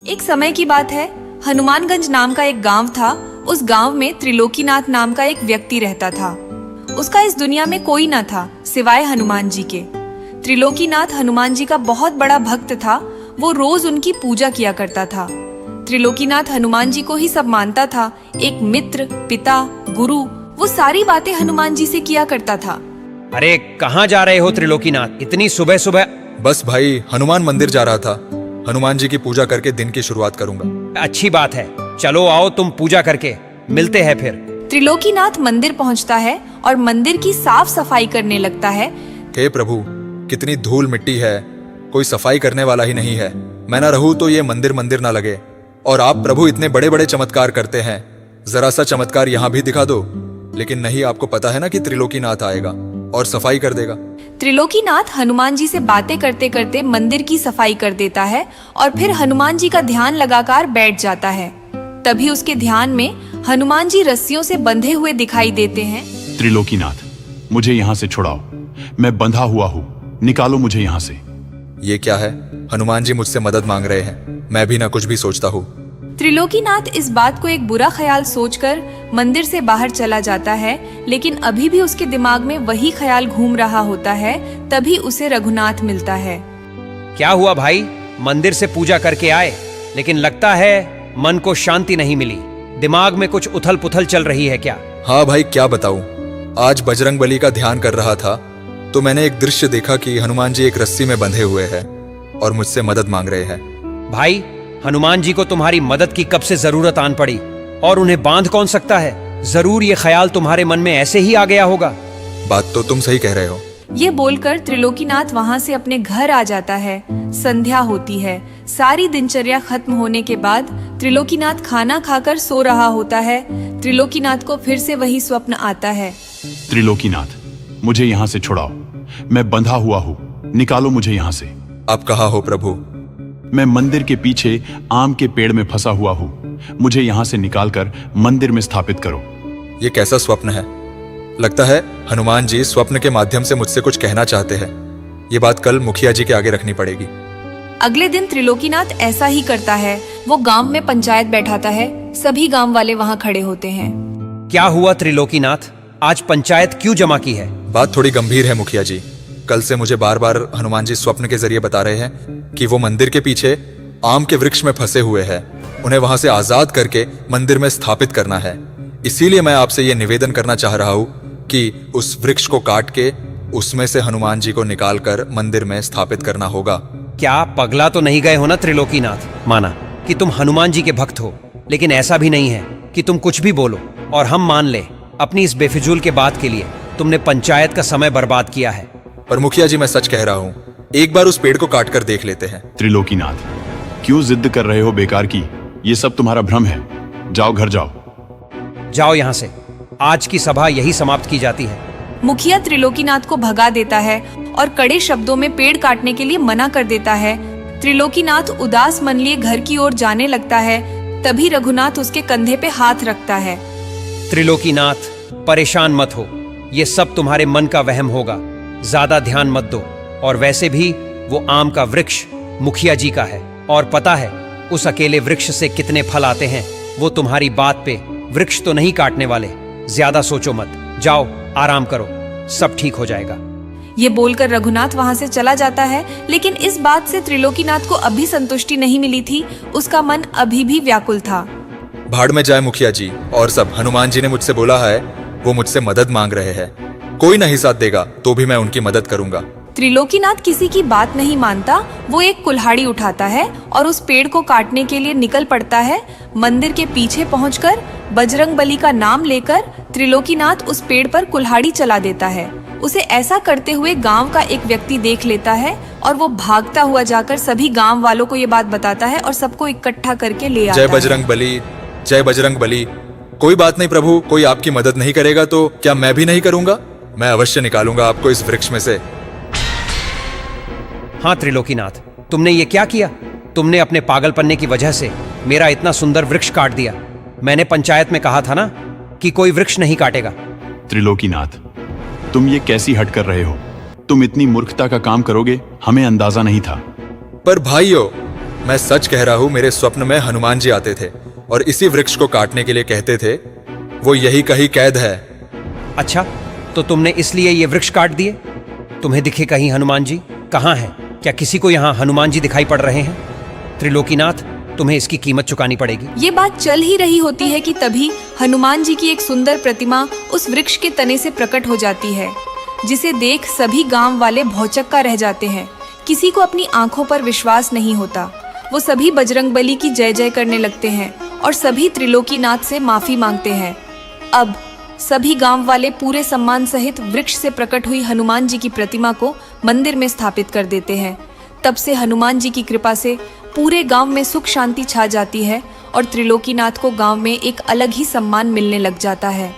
एक समय की बात है, हनुमानगंज नाम का एक गांव था। उस गांव में त्रिलोकीनाथ नाम का एक व्यक्ति रहता था। उसका इस दुनिया में कोई न था सिवाय हनुमान जी के। त्रिलोकीनाथ हनुमान जी का बहुत बड़ा भक्त था। वो रोज उनकी पूजा किया करता था। त्रिलोकीनाथ हनुमान जी को ही सब मानता था, एक मित्र, पिता, गुरु। वो सारी बातें हनुमान जी से किया करता था। अरे कहाँ जा रहे हो त्रिलोकीनाथ, इतनी सुबह सुबह? बस भाई, हनुमान मंदिर जा रहा था। हनुमान जी की पूजा करके दिन की शुरुआत करूंगा। अच्छी बात है, चलो आओ तुम पूजा करके मिलते हैं फिर। त्रिलोकीनाथ मंदिर पहुंचता है और मंदिर की साफ सफाई करने लगता है। हे प्रभु, कितनी धूल मिट्टी है, कोई सफाई करने वाला ही नहीं है। मैं ना रहूं तो ये मंदिर मंदिर ना लगे। और आप प्रभु इतने बड़े बड़े चमत्कार करते हैं, जरा सा चमत्कार यहाँ भी दिखा दो। लेकिन नहीं, आपको पता है ना कि त्रिलोकीनाथ आएगा और सफाई कर देगा। त्रिलोकीनाथ हनुमान जी से बातें करते करते मंदिर की सफाई कर देता है और फिर हनुमान जी का ध्यान लगाकर बैठ जाता है। तभी उसके ध्यान में हनुमान जी रस्सियों से बंधे हुए दिखाई देते हैं। त्रिलोकीनाथ, मुझे यहाँ से छुड़ाओ, मैं बंधा हुआ हूँ, निकालो मुझे यहाँ से। ये क्या है? हनुमान जी मुझसे मदद मांग रहे हैं, मैं भी ना कुछ भी सोचता हूँ। त्रिलोकीनाथ इस बात को एक बुरा ख्याल सोचकर मंदिर से बाहर चला जाता है, लेकिन अभी भी उसके दिमाग में वही ख्याल घूम रहा होता है। तभी उसे रघुनाथ मिलता है। क्या हुआ भाई, मंदिर से पूजा करके आए, लेकिन लगता है मन को शांति नहीं मिली। दिमाग में कुछ उथल पुथल चल रही है क्या? हाँ भाई, क्या बताऊं। आज बजरंगबली का ध्यान कर रहा था तो मैंने एक दृश्य देखा कि हनुमान जी एक रस्सी में बंधे हुए हैं और मुझसे मदद मांग रहे हैं। भाई, हनुमान जी को तुम्हारी मदद की कब से जरूरत आन पड़ी, और उन्हें बांध कौन सकता है? जरूर ये ख्याल तुम्हारे मन में ऐसे ही आ गया होगा। बात तो तुम सही कह रहे हो। ये बोलकर त्रिलोकीनाथ वहाँ से अपने घर आ जाता है। संध्या होती है। सारी दिनचर्या खत्म होने के बाद त्रिलोकीनाथ खाना खाकर सो रहा होता है। त्रिलोकीनाथ को फिर से वही स्वप्न आता है। त्रिलोकीनाथ, मुझे यहाँ से छुड़ाओ, मैं बंधा हुआ हूँ, निकालो मुझे यहाँ से। आप कहाँ हो प्रभु? मैं मंदिर के पीछे आम के पेड़ में फंसा हुआ हूँ, मुझे यहाँ से निकालकर मंदिर में स्थापित करो। ये कैसा स्वप्न है? लगता है हनुमान जी स्वप्न के माध्यम से मुझसे कुछ कहना चाहते हैं। ये बात कल मुखिया जी के आगे रखनी पड़ेगी। अगले दिन त्रिलोकीनाथ ऐसा ही करता है। वो गांव में पंचायत बैठाता है। सभी गांव वाले वहाँ खड़े होते हैं। क्या हुआ त्रिलोकीनाथ, आज पंचायत क्यों जमा की है? बात थोड़ी गंभीर है मुखिया जी। कल से मुझे बार बार हनुमान जी स्वप्न के जरिए बता रहे हैं कि वो मंदिर के पीछे आम के वृक्ष में फंसे हुए हैं। उन्हें वहां से आजाद करके मंदिर में स्थापित करना है। इसीलिए मैं आपसे ये निवेदन करना चाह रहा हूँ कि उस वृक्ष को काट के उसमें से हनुमान जी को निकालकर मंदिर में स्थापित करना होगा। क्या पगला तो नहीं गए हो ना त्रिलोकीनाथ? माना कि तुम हनुमान जी के भक्त हो, लेकिन ऐसा भी नहीं है कि तुम कुछ भी बोलो और हम मान ले। अपनी इस बेफिजूल के बात के लिए तुमने पंचायत का समय बर्बाद किया है। पर मुखिया जी, मैं सच कह रहा हूँ, एक बार उस पेड़ को काट कर देख लेते हैं। त्रिलोकीनाथ, क्यों जिद कर रहे हो बेकार की? ये सब तुम्हारा भ्रम है। जाओ, घर जाओ। जाओ यहाँ से, आज की सभा यही समाप्त की जाती है। मुखिया त्रिलोकीनाथ को भगा देता है और कड़े शब्दों में पेड़ काटने के लिए मना कर देता है। त्रिलोकीनाथ उदास मन लिए घर की ओर जाने लगता है। तभी रघुनाथ उसके कंधे पे हाथ रखता है। त्रिलोकीनाथ, परेशान मत हो, ये सब तुम्हारे मन का वहम होगा। ज्यादा ध्यान मत दो। और वैसे भी वो आम का वृक्ष मुखिया जी का है, और पता है उस अकेले वृक्ष से कितने फल आते हैं। वो तुम्हारी बात पे वृक्ष तो नहीं काटने वाले। ज्यादा सोचो मत, जाओ आराम करो, सब ठीक हो जाएगा। ये बोलकर रघुनाथ वहाँ से चला जाता है। लेकिन इस बात से त्रिलोकीनाथ को अभी संतुष्टि नहीं मिली थी। उसका मन अभी भी व्याकुल था। भाड़ में जाए मुखिया जी और सब। हनुमान जी ने मुझसे बोला है, वो मुझसे मदद मांग रहे हैं। कोई नहीं साथ देगा तो भी मैं उनकी मदद करूंगा। त्रिलोकीनाथ किसी की बात नहीं मानता। वो एक कुल्हाड़ी उठाता है और उस पेड़ को काटने के लिए निकल पड़ता है। मंदिर के पीछे पहुंचकर बजरंगबली का नाम लेकर त्रिलोकीनाथ उस पेड़ पर कुल्हाड़ी चला देता है। उसे ऐसा करते हुए गांव का एक व्यक्ति देख लेता है और वो भागता हुआ जाकर सभी गांव वालों को ये बात बताता है और सबको इकट्ठा करके ले आता है। जय बजरंगबली, जय बजरंगबली। कोई बात नहीं प्रभु, कोई आपकी मदद नहीं करेगा तो क्या मैं भी नहीं करूंगा? मैं अवश्य निकालूंगा आपको इस वृक्ष में से। हाँ त्रिलोकीनाथ, तुमने ये क्या किया? तुमने अपने पागलपन्ने की वजह से मेरा इतना सुंदर वृक्ष काट दिया। मैंने पंचायत में कहा था ना कि कोई वृक्ष नहीं काटेगा। त्रिलोकीनाथ, तुम ये कैसी हट कर रहे हो? तुम इतनी मूर्खता का काम करोगे, हमें अंदाजा नहीं था। पर भाइयों, मैं सच कह रहा हूँ, मेरे स्वप्न में हनुमान जी आते थे और इसी वृक्ष को काटने के लिए कहते थे वो यही कहीं कैद है। अच्छा, तो तुमने इसलिए ये वृक्ष काट दिए? तुम्हें दिखे कहीं हनुमान जी? कहाँ हैं? क्या किसी को यहाँ हनुमान जी दिखाई पड़ रहे हैं? त्रिलोकीनाथ, तुम्हें इसकी कीमत चुकानी पड़ेगी। ये बात चल ही रही होती है कि तभी हनुमान जी की एक सुंदर प्रतिमा उस वृक्ष के तने से प्रकट हो जाती है, जिसे देख सभी गांव वाले भौचक्का रह जाते हैं। किसी को अपनी आंखों पर विश्वास नहीं होता। वो सभी बजरंगबली की जय जय करने लगते हैं और सभी त्रिलोकीनाथ से माफी मांगते हैं। अब सभी गांव वाले पूरे सम्मान सहित वृक्ष से प्रकट हुई हनुमान जी की प्रतिमा को मंदिर में स्थापित कर देते हैं। तब से हनुमान जी की कृपा से पूरे गांव में सुख शांति छा जाती है और त्रिलोकीनाथ को गांव में एक अलग ही सम्मान मिलने लग जाता है।